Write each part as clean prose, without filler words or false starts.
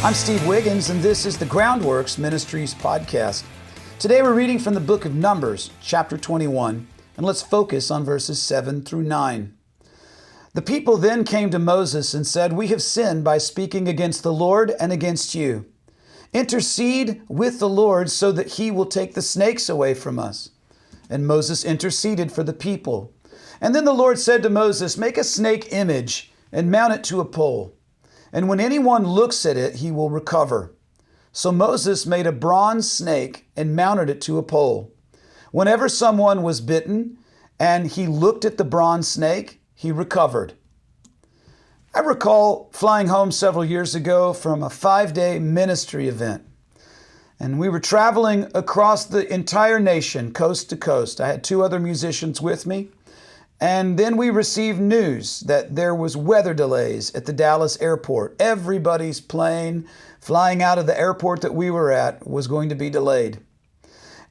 I'm Steve Wiggins, and this is the Groundworks Ministries podcast. Today we're reading from the book of Numbers, chapter 21, and let's focus on verses 7 through 9. The people then came to Moses and said, "We have sinned by speaking against the Lord and against you. Intercede with the Lord so that he will take the snakes away from us." And Moses interceded for the people. And then the Lord said to Moses, "Make a snake image and mount it to a pole. And when anyone looks at it, he will recover." So Moses made a bronze snake and mounted it to a pole. Whenever someone was bitten and he looked at the bronze snake, he recovered. I recall flying home several years ago from a 5-day ministry event. And we were traveling across the entire nation, coast to coast. I had 2 other musicians with me. And then we received news that there was weather delays at the Dallas airport. Everybody's plane flying out of the airport that we were at was going to be delayed.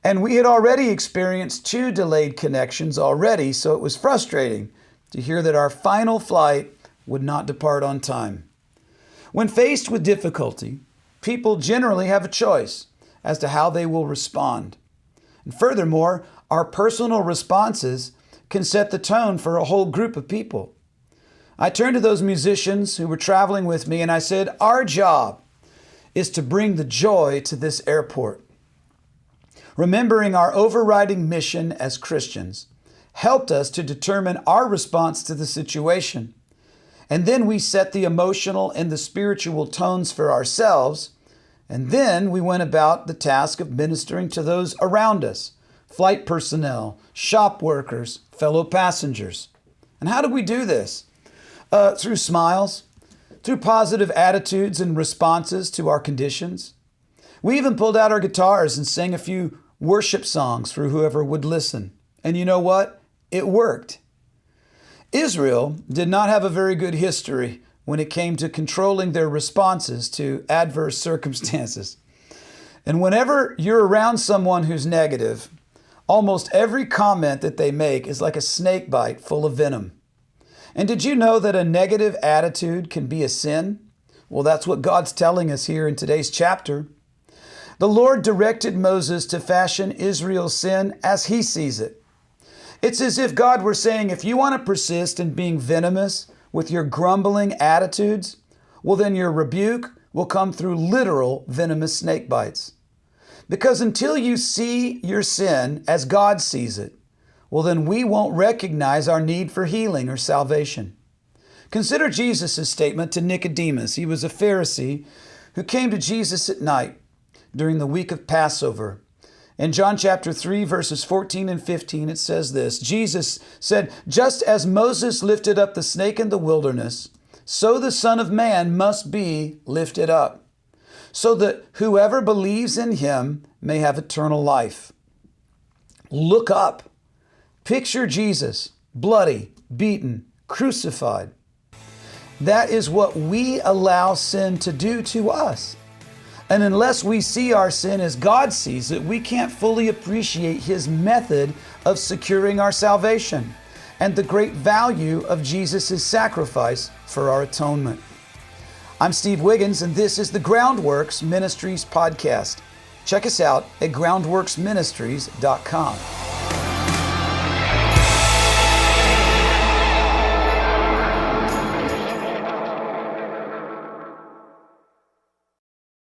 And we had already experienced 2 delayed connections already, so it was frustrating to hear that our final flight would not depart on time. When faced with difficulty, people generally have a choice as to how they will respond. And furthermore, our personal responses can set the tone for a whole group of people. I turned to those musicians who were traveling with me and I said, "Our job is to bring the joy to this airport." Remembering our overriding mission as Christians helped us to determine our response to the situation. And then we set the emotional and the spiritual tones for ourselves. And then we went about the task of ministering to those around us, flight personnel, shop workers, fellow passengers. And how do we do this? Through smiles, through positive attitudes and responses to our conditions. We even pulled out our guitars and sang a few worship songs for whoever would listen. And you know what? It worked. Israel did not have a very good history when it came to controlling their responses to adverse circumstances. And whenever you're around someone who's negative, almost every comment that they make is like a snake bite full of venom. And did you know that a negative attitude can be a sin? Well, that's what God's telling us here in today's chapter. The Lord directed Moses to fashion Israel's sin as he sees it. It's as if God were saying, if you want to persist in being venomous with your grumbling attitudes, well, then your rebuke will come through literal venomous snake bites. Because until you see your sin as God sees it, well, then we won't recognize our need for healing or salvation. Consider Jesus' statement to Nicodemus. He was a Pharisee who came to Jesus at night during the week of Passover. In John chapter 3, verses 14 and 15, it says this, Jesus said, "Just as Moses lifted up the snake in the wilderness, so the Son of Man must be lifted up, so that whoever believes in him may have eternal life." Look up. Picture Jesus, bloody, beaten, crucified. That is what we allow sin to do to us. And unless we see our sin as God sees it, we can't fully appreciate his method of securing our salvation and the great value of Jesus' sacrifice for our atonement. I'm Steve Wiggins, and this is the Groundworks Ministries podcast. Check us out at groundworksministries.com.